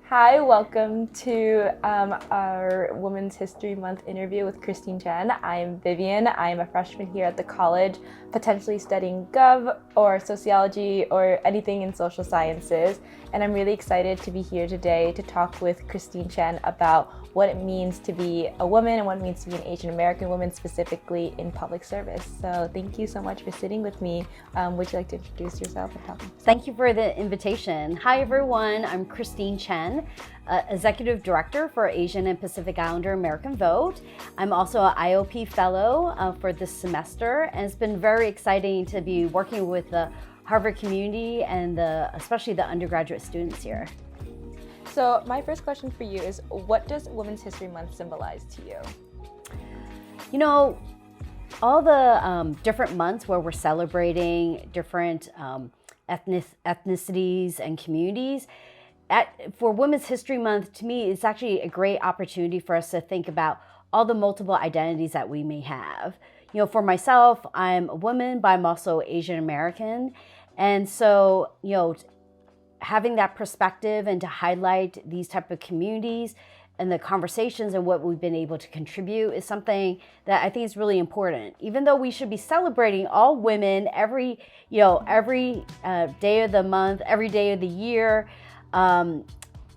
Hi, welcome to our Women's History Month interview with Chen. I'm Vivian. I'm a freshman here at the college, potentially studying Gov or sociology or anything in social sciences. And I'm really excited to be here today to talk with Chen about what it means to be a woman and what it means to be an Asian American woman, specifically in public service. So thank you so much for sitting with me. Would you like to introduce yourself and help me? Thank you for the invitation. Hi everyone, I'm Chen, Executive Director for Asian and Pacific Islander American Vote. I'm also an IOP Fellow for this semester, and it's been very exciting to be working with the Harvard community and especially the undergraduate students here. So my first question for you is, what does Women's History Month symbolize to you? You know, all the different months where we're celebrating different ethnicities and communities, for Women's History Month, to me, it's actually a great opportunity for us to think about all the multiple identities that we may have. You know, for myself, I'm a woman, but I'm also Asian American. And so, having that perspective and to highlight these type of communities and the conversations and what we've been able to contribute is something that I think is really important. Even though we should be celebrating all women every day of the month, every day of the year,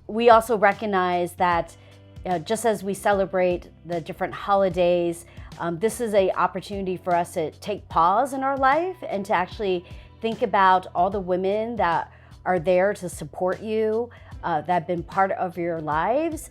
we also recognize that just as we celebrate the different holidays, this is an opportunity for us to take pause in our life and to actually think about all the women that are there to support you, that have been part of your lives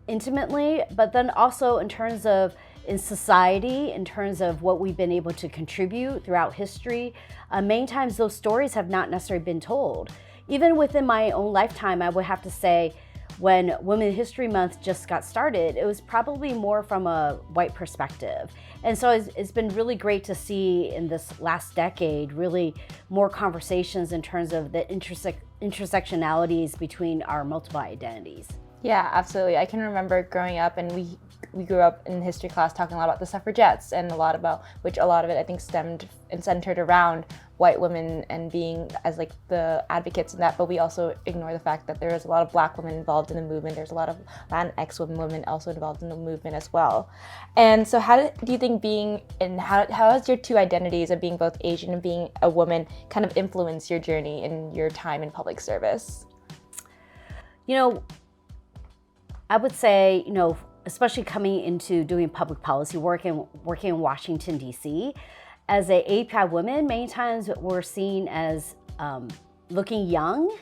intimately, but then also in terms of in society, in terms of what we've been able to contribute throughout history. Many times those stories have not necessarily been told. Even within my own lifetime, I would have to say, when Women's History Month just got started, it was probably more from a white perspective. And so it's been really great to see in this last decade, really more conversations in terms of the intersectionalities between our multiple identities. Yeah, absolutely. I can remember growing up, and we grew up in history class talking a lot about the suffragettes, and a lot of it I think stemmed and centered around white women and being as like the advocates in that, but we also ignore the fact that there is a lot of Black women involved in the movement. There's a lot of Latinx women also involved in the movement as well. And so how do you think how has your two identities of being both Asian and being a woman kind of influenced your journey and your time in public service? I would say, especially coming into doing public policy work and working in Washington, D.C., as a API woman, many times we're seen as looking young,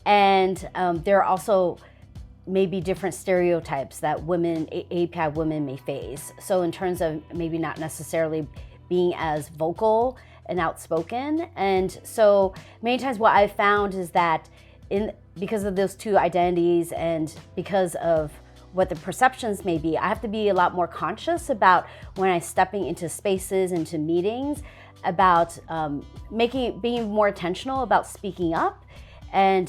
and there are also maybe different stereotypes that API women may face. So in terms of maybe not necessarily being as vocal and outspoken. And so many times what I've found is that because of those two identities and because of what the perceptions may be, I have to be a lot more conscious about when I'm stepping into spaces, into meetings, about being more intentional about speaking up and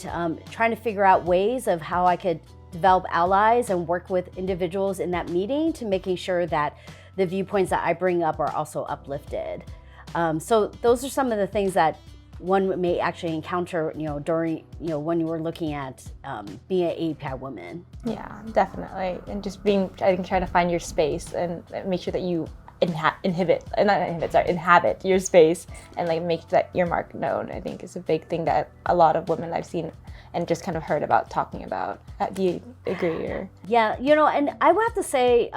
trying to figure out ways of how I could develop allies and work with individuals in that meeting to making sure that the viewpoints that I bring up are also uplifted. So those are some of the things that one may actually encounter, during, when you were looking at being an API woman. Yeah, definitely. And just trying to find your space and make sure that you inhabit your space and like make that your mark known, I think is a big thing that a lot of women I've seen and just kind of heard about talking about. Do you agree? Or? Yeah, and I would have to say,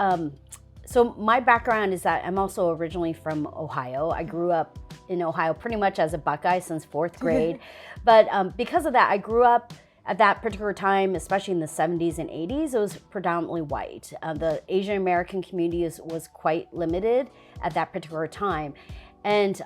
so my background is that I'm also originally from Ohio. I grew up in Ohio pretty much as a Buckeye since fourth grade. But because of that, I grew up at that particular time, especially in the 70s and 80s, it was predominantly white. The Asian American community was quite limited at that particular time. And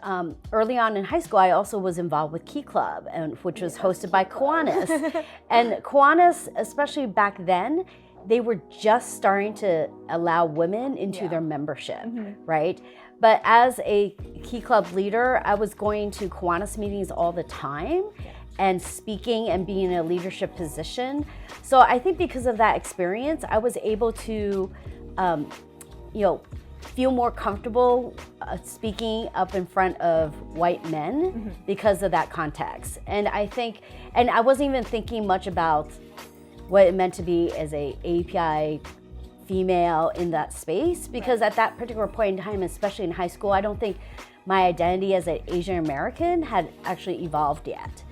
early on in high school, I also was involved with Key Club, which was hosted by Kiwanis. And Kiwanis, especially back then, they were just starting to allow women into their membership, right? But as a Key Club leader, I was going to Kiwanis meetings all the time and speaking and being in a leadership position. So I think because of that experience, I was able to, feel more comfortable speaking up in front of white men because of that context. And I wasn't even thinking much about what it meant to be as a API female in that space, because at that particular point in time, especially in high school, I don't think my identity as an Asian American had actually evolved yet.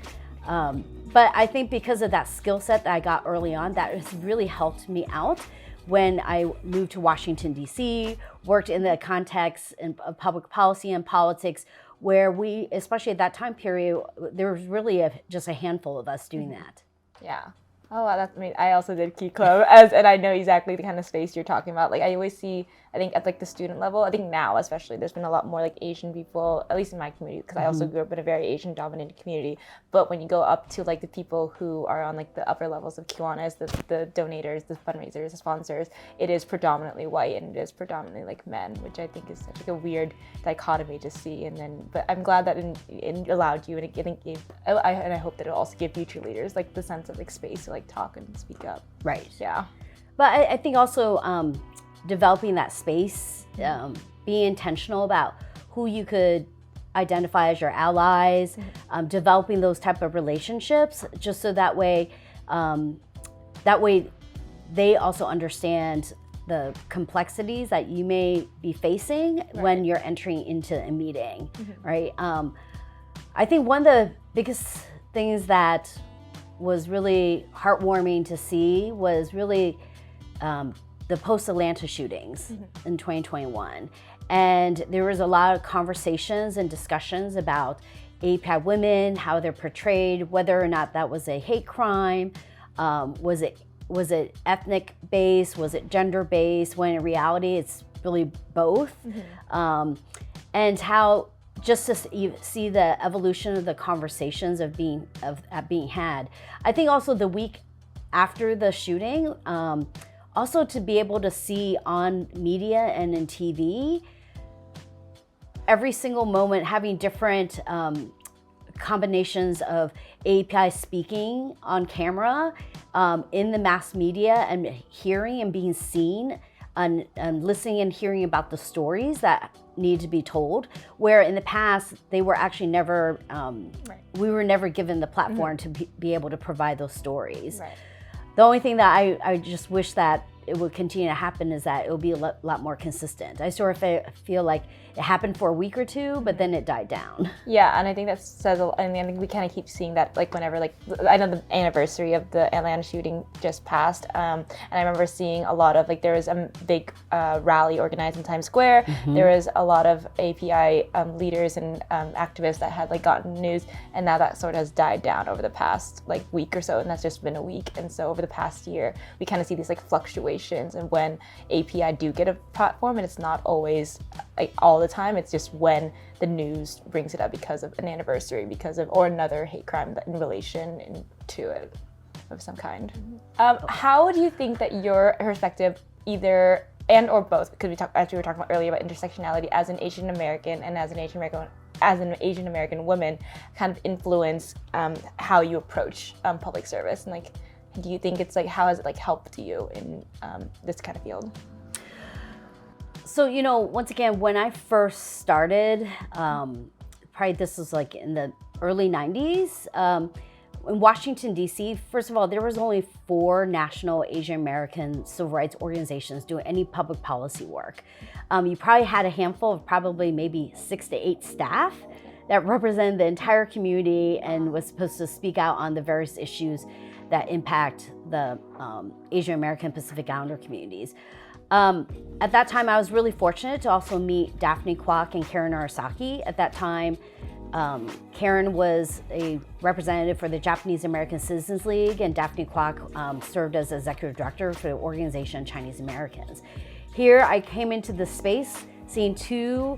But I think because of that skill set that I got early on, that has really helped me out when I moved to Washington, D.C., worked in the context of public policy and politics, where we, especially at that time period, there was really just a handful of us doing that. Yeah. Oh, wow, that's amazing. I also did Key Club, and I know exactly the kind of space you're talking about. Like, I always see, I think at like the student level, I think now especially, there's been a lot more like Asian people, at least in my community, because I also grew up in a very Asian-dominated community. But when you go up to like the people who are on like the upper levels of Kiwanis, the donators, the fundraisers, the sponsors, it is predominantly white and it is predominantly like men, which I think is such like a weird dichotomy to see. And then, but I'm glad that it allowed you, and I think gave, and I hope that it'll also give future leaders like the sense of like space to like talk and speak up. Right. Yeah. But I think also developing that space, being intentional about who you could identify as your allies, developing those type of relationships, just so that way they also understand the complexities that you may be facing when you're entering into a meeting, right? I think one of the biggest things that was really heartwarming to see was really the post-Atlanta shootings in 2021. And there was a lot of conversations and discussions about API women, how they're portrayed, whether or not that was a hate crime, was it ethnic based, was it gender based, when in reality it's really both. And how just to see the evolution of the conversations of being had. I think also the week after the shooting, also to be able to see on media and in TV, every single moment having different combinations of API speaking on camera, in the mass media, and hearing and being seen, and listening and hearing about the stories that need to be told, where in the past they were actually never, we were never given the platform to be able to provide those stories. Right. The only thing that I just wish that it would continue to happen is that it will be a lot more consistent. I sort of feel like it happened for a week or two, but then it died down. Yeah, and I think that says, I think we kind of keep seeing that, like whenever, like, I know the anniversary of the Atlanta shooting just passed, and I remember seeing a lot of, like, there was a big rally organized in Times Square. There was a lot of API leaders and activists that had, like, gotten news, and now that sort of has died down over the past, like, week or so, and that's just been a week. And so over the past year, we kind of see these, like, fluctuations, and when API do get a platform, and it's not always, like, all the time, it's just when the news brings it up because of an anniversary, because of, or another hate crime in relation to it of some kind. How do you think that your perspective, either and or both, because as we were talking about earlier about intersectionality as an Asian American and as an Asian American woman, kind of influence how you approach public service, and like, do you think it's like, how has it like helped you in this kind of field? So, you know, once again, when I first started, probably this was like in the early 90s, in Washington, D.C., first of all, there was only 4 national Asian American civil rights organizations doing any public policy work. You probably had a handful of probably maybe 6 to 8 staff that represented the entire community and was supposed to speak out on the various issues that impact the Asian American Pacific Islander communities. At that time, I was really fortunate to also meet Daphne Kwok and Karen Arasaki. At that time, Karen was a representative for the Japanese American Citizens League, and Daphne Kwok served as executive director for the organization Chinese Americans. Here, I came into the space seeing 2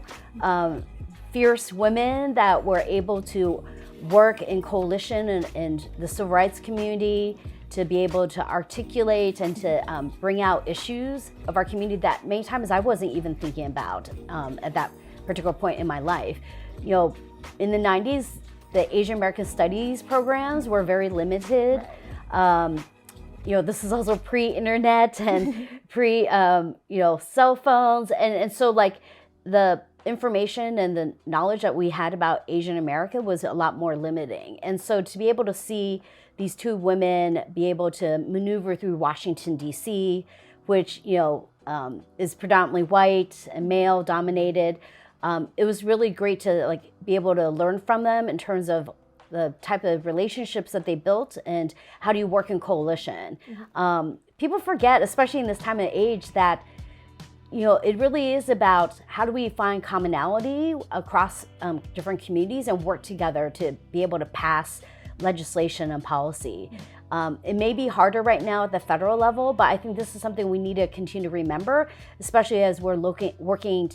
fierce women that were able to work in coalition in the civil rights community, to be able to articulate and to bring out issues of our community that many times I wasn't even thinking about at that particular point in my life. You know, in the 90s, the Asian American Studies programs were very limited. You know, this is also pre-internet and pre, you know, cell phones. And so like the information and the knowledge that we had about Asian America was a lot more limiting. And so to be able to see these two women be able to maneuver through Washington, D.C., which, is predominantly white and male dominated, it was really great to like be able to learn from them in terms of the type of relationships that they built and how do you work in coalition. People forget, especially in this time of age, that it really is about how do we find commonality across different communities and work together to be able to pass legislation and policy. It may be harder right now at the federal level, but I think this is something we need to continue to remember, especially as we're working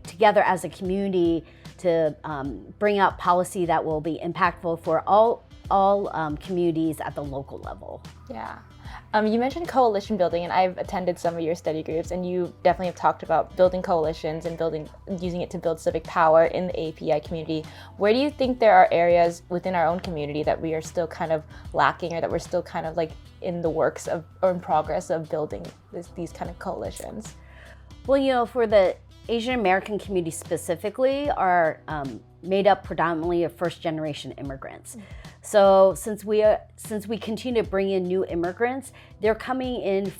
together as a community to bring out policy that will be impactful for all communities at the local level. Yeah. You mentioned coalition building, and I've attended some of your study groups, and you definitely have talked about building coalitions and using it to build civic power in the API community. Where do you think there are areas within our own community that we are still kind of lacking, or that we're still kind of like in the works of or in progress of building these kind of coalitions? Well, for the Asian American community specifically are made up predominantly of first-generation immigrants. So since we continue to bring in new immigrants, they're coming in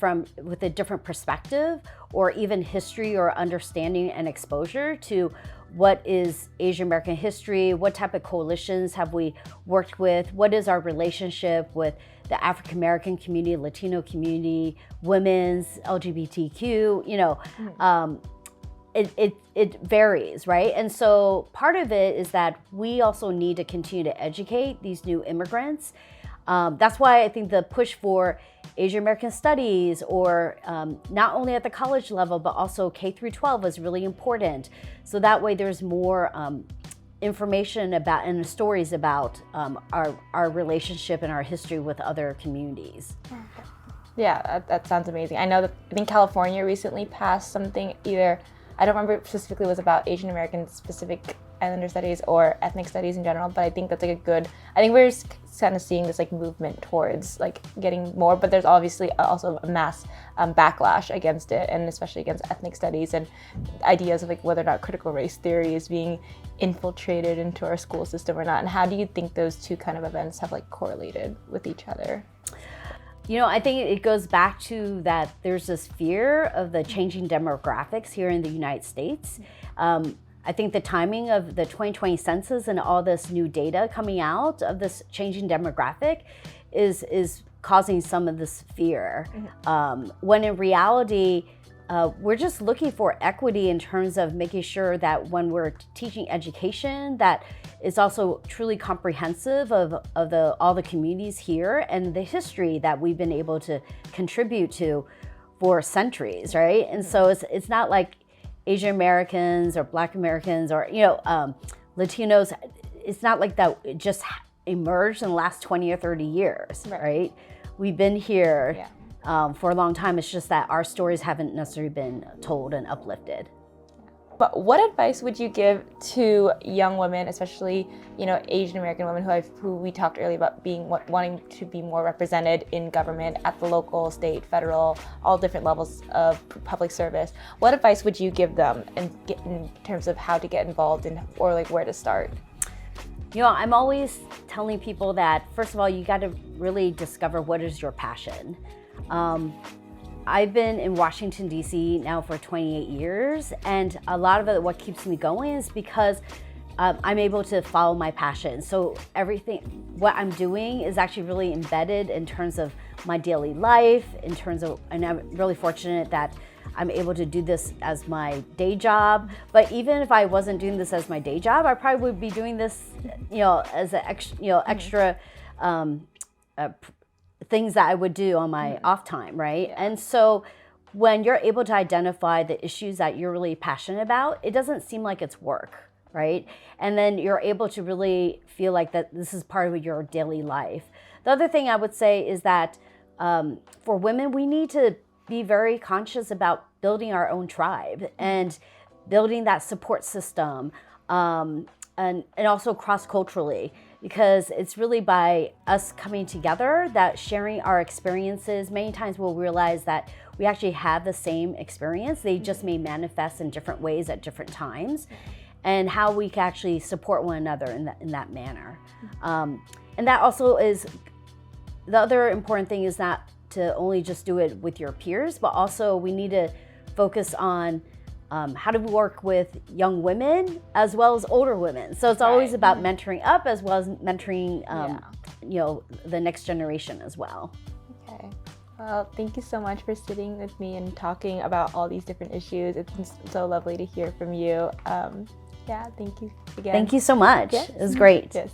with a different perspective or even history or understanding and exposure to what is Asian American history, what type of coalitions have we worked with, what is our relationship with the African American community, Latino community, women's, LGBTQ, it varies, right? And so part of it is that we also need to continue to educate these new immigrants. That's why I think the push for Asian American studies, or not only at the college level, but also K through 12 is really important. So that way there's more information about and stories about our relationship and our history with other communities. Yeah, that sounds amazing. I think California recently passed something, I don't remember specifically it was about Asian American specific Islander studies or ethnic studies in general, but I think that's like I think we're kind of seeing this like movement towards like getting more, but there's obviously also a mass backlash against it, and especially against ethnic studies and ideas of like whether or not critical race theory is being infiltrated into our school system or not. And how do you think those two kind of events have like correlated with each other? I think it goes back to that there's this fear of the changing demographics here in the United States. I think the timing of the 2020 census and all this new data coming out of this changing demographic is causing some of this fear. When in reality, we're just looking for equity in terms of making sure that when we're teaching education, that is also truly comprehensive of all the communities here and the history that we've been able to contribute to for centuries, right? And so it's not like Asian Americans or Black Americans or Latinos. It's not like that it just emerged in the last 20 or 30 years, right? We've been here for a long time. It's just that our stories haven't necessarily been told and uplifted. But what advice would you give to young women, especially Asian American women who we talked earlier about wanting to be more represented in government at the local, state, federal, all different levels of public service? What advice would you give them in terms of how to get involved or like where to start? I'm always telling people that first of all, you got to really discover what is your passion. I've been in Washington, D.C. now for 28 years, and a lot of it, what keeps me going is because I'm able to follow my passion. So what I'm doing is actually really embedded in terms of my daily life, and I'm really fortunate that I'm able to do this as my day job. But even if I wasn't doing this as my day job, I probably would be doing this, as an extra things that I would do on my off time, right? Yeah. And so when you're able to identify the issues that you're really passionate about, it doesn't seem like it's work, right? And then you're able to really feel like that this is part of your daily life. The other thing I would say is that for women, we need to be very conscious about building our own tribe and building that support system, and also cross-culturally. because it's really by us coming together that sharing our experiences, many times we'll realize that we actually have the same experience. They just may manifest in different ways at different times, and how we can actually support one another in that manner. And that also is, the other important thing is not to only just do it with your peers, but also we need to focus on how do we work with young women as well as older women. So it's always about mentoring up as well as mentoring, you know, the next generation as well. Okay. Well, thank you so much for sitting with me and talking about all these different issues. It's been so lovely to hear from you. Yeah, thank you again. Thank you so much. Yes. It was great. Yes.